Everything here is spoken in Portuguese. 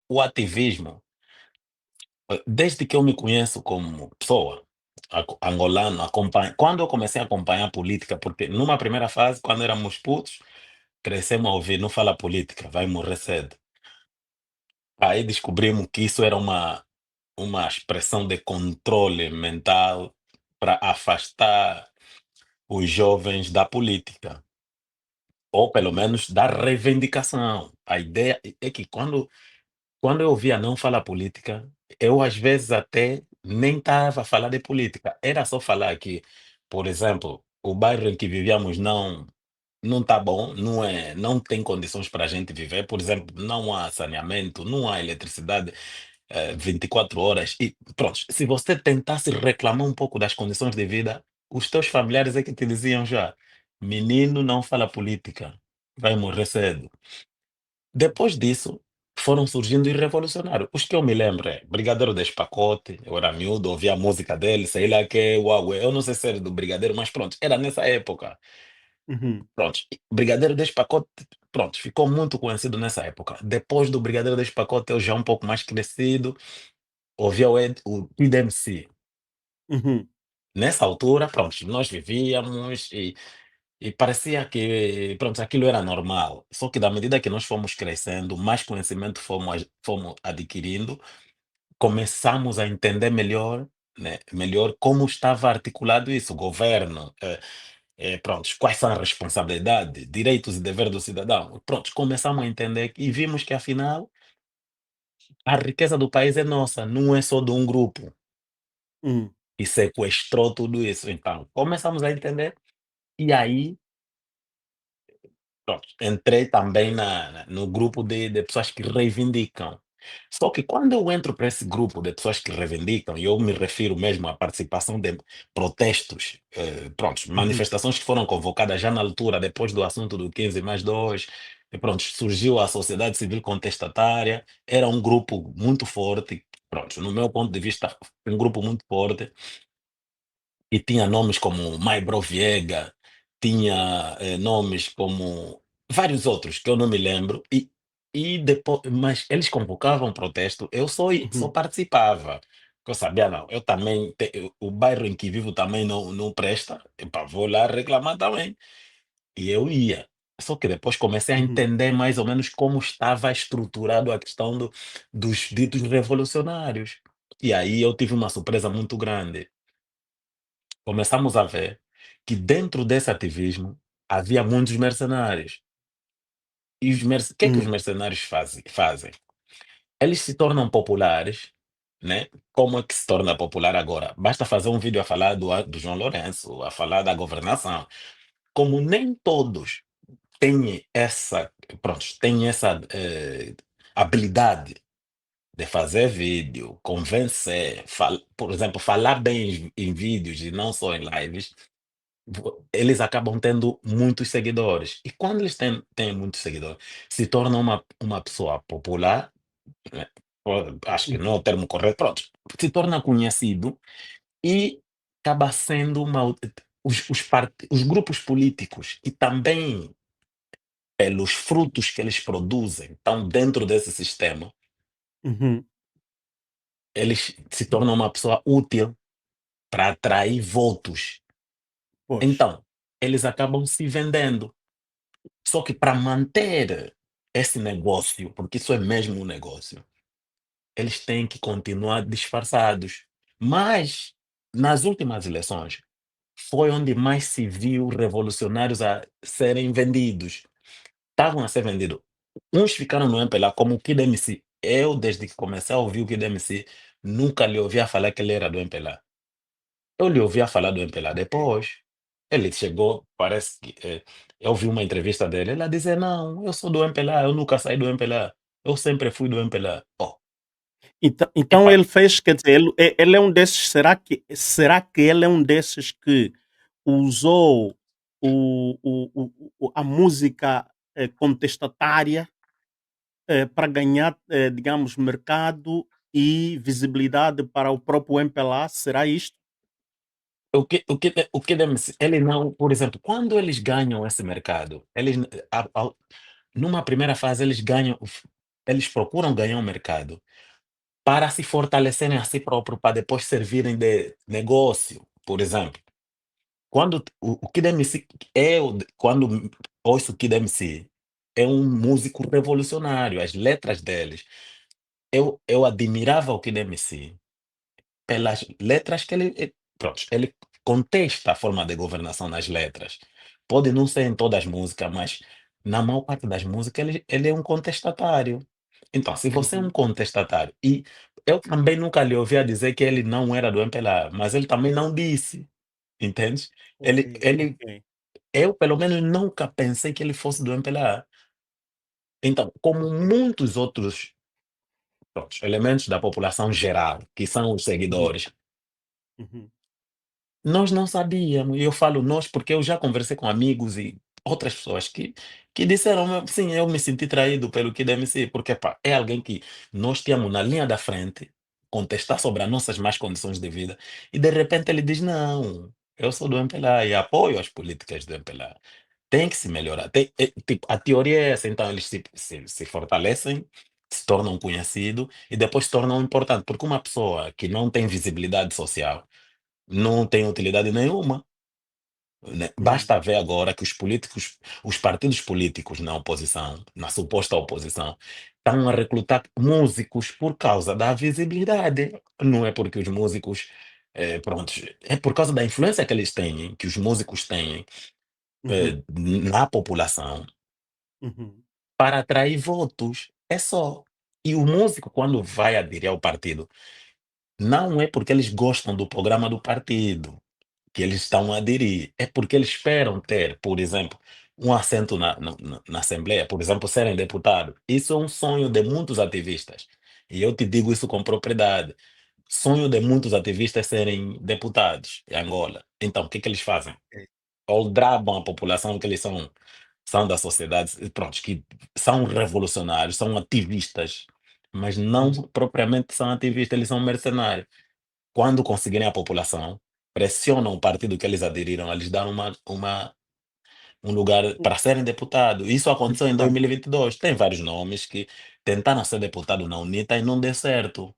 o ativismo, desde que eu me conheço como pessoa, angolano, quando eu comecei a acompanhar política, porque numa primeira fase, quando éramos putos, crescemos a ouvir: "Não fala política, vai morrer cedo". Aí descobrimos que isso era uma expressão de controle mental para afastar os jovens da política, ou pelo menos da reivindicação. A ideia é que quando eu ouvia "não fala política", eu às vezes até nem estava a falar de política, era só falar que, por exemplo, o bairro em que vivíamos não está bom, não tem condições para a gente viver, por exemplo, não há saneamento, não há eletricidade, 24 horas e pronto. Se você tentasse reclamar um pouco das condições de vida, os teus familiares é que te diziam já: "Menino, não fala política, vai morrer cedo". Depois disso, foram surgindo os revolucionários. Os que eu me lembro é Brigadeiro Despacote, eu era miúdo, ouvia a música dele, sei lá que é Uauê, eu não sei se era do Brigadeiro, mas pronto, era nessa época. Uhum. Pronto, e Brigadeiro Despacote, pronto, ficou muito conhecido nessa época. Depois do Brigadeiro Despacote, eu já um pouco mais crescido, ouvia o Kid MC. Uhum. Nessa altura, pronto, nós vivíamos e parecia que, pronto, aquilo era normal. Só que da medida que nós fomos crescendo, mais conhecimento fomos adquirindo, começamos a entender melhor, né, melhor como estava articulado isso, o governo, pronto, quais são as responsabilidades, direitos e deveres do cidadão. Pronto, começamos a entender e vimos que afinal a riqueza do país é nossa, não é só de um grupo Hum. que sequestrou tudo isso. Então, começamos a entender e aí pronto, entrei também no grupo de pessoas que reivindicam. Só que quando eu entro para esse grupo de pessoas que reivindicam, e eu me refiro mesmo à participação de protestos, prontos, Uhum. manifestações que foram convocadas já na altura, depois do assunto do 15+2, e pronto, surgiu a sociedade civil contestatária, era um grupo muito forte, pronto, no meu ponto de vista, um grupo muito forte, e tinha nomes como Maibro Viega, tinha, nomes como vários outros que eu não me lembro, e depois mas eles convocavam protesto, eu só Uhum. participava, porque eu sabia: "Não, eu também o bairro em que vivo também não presta, epá, vou lá reclamar também", e eu ia. Só que depois comecei a Uhum. entender mais ou menos como estava estruturado a questão dos ditos revolucionários, e aí eu tive uma surpresa muito grande. Começamos a ver que dentro desse ativismo havia muitos mercenários. E o que é que os Hum. mercenários fazem? Eles se tornam populares, né? Como é que se torna popular agora? Basta fazer um vídeo a falar do João Lourenço, a falar da governação. Como nem todos têm essa habilidade de fazer vídeo, convencer, por exemplo, falar bem em vídeos e não só em lives, eles acabam tendo muitos seguidores. E quando eles têm muitos seguidores, se torna uma pessoa popular, né, acho que não é Uhum. o termo correto, pronto, se torna conhecido e acaba sendo os grupos políticos e também pelos frutos que eles produzem, estão dentro desse sistema, Uhum. eles se tornam uma pessoa útil para atrair votos. Pois. Então, eles acabam se vendendo. Só que para manter esse negócio, porque isso é mesmo um negócio, eles têm que continuar disfarçados. Mas, nas últimas eleições, foi onde mais se viu revolucionários a serem vendidos. Estavam a ser vendidos. Uns ficaram no MPLA, como o Kid MC. Eu, desde que comecei a ouvir o Kid MC, nunca lhe ouvia falar que ele era do MPLA. Eu lhe ouvia falar do MPLA depois. Ele chegou, parece que, eu vi uma entrevista dele, ele a dizer: "Não, eu sou do MPLA, eu nunca saí do MPLA, eu sempre fui do MPLA". Oh, Então epá, ele fez, quer dizer, ele é um desses, será que ele é um desses que usou a música, contestatária, para ganhar, digamos, mercado e visibilidade para o próprio MPLA, será isto? o que deve-se ele não, por exemplo, quando eles ganham esse mercado, eles, numa primeira fase eles ganham, eles procuram ganhar um mercado para se fortalecerem a si próprio, para depois servirem de negócio. Por exemplo, quando o Kid MC, quando ouço o Kid MC, é um músico revolucionário, as letras deles, eu admirava o Kid MC pelas letras que pronto, ele contesta a forma de governação nas letras. Pode não ser em todas as músicas, mas na maior parte das músicas ele é um contestatário. Então, se você é um Uhum. contestatário e eu também nunca lhe ouvi a dizer que ele não era do MPLA, mas ele também não disse, entende? Ok, Ele ok. eu pelo menos nunca pensei que ele fosse do MPLA. Então, como Ok. muitos outros, prontos, elementos da população geral, que são os Uhum. seguidores. Uhum. Nós não sabíamos, e eu falo nós porque eu já conversei com amigos e outras pessoas que disseram: sim, eu me senti traído pelo Kid MC, porque pá, é alguém que nós tínhamos na linha da frente, contestar sobre as nossas más condições de vida, e de repente ele diz: não, eu sou do MPLA e apoio as políticas do MPLA. Tem que se melhorar. Tipo, a teoria é essa, então eles se fortalecem, se tornam conhecidos e depois se tornam importantes, porque uma pessoa que não tem visibilidade social não tem utilidade nenhuma, né. Hum. Basta ver agora que os partidos políticos na oposição, na suposta oposição, estão a recrutar músicos por causa da visibilidade. Não é porque os músicos, prontos, é por causa da influência que eles têm, que os músicos têm, Uhum. na população, Uhum. para atrair votos, é só. E o músico quando vai aderir ao partido, não é porque eles gostam do programa do partido que eles estão a aderir, é porque eles esperam ter, por exemplo, um assento na Assembleia, por exemplo, serem deputado. Isso é um sonho de muitos ativistas. E eu te digo isso com propriedade. Sonho de muitos ativistas serem deputados em Angola. Então, o que que eles fazem? Ok. Ou drabam a população que eles são da sociedade, pronto, que são revolucionários, são ativistas, mas não Hum. propriamente são ativistas, eles são mercenários. Quando conseguirem a população, pressionam o partido que eles aderiram a lhes dar um lugar Um para serem deputado. Isso aconteceu em deputado. 2022. Tem vários nomes que tentaram ser deputado na UNITA e não deu certo.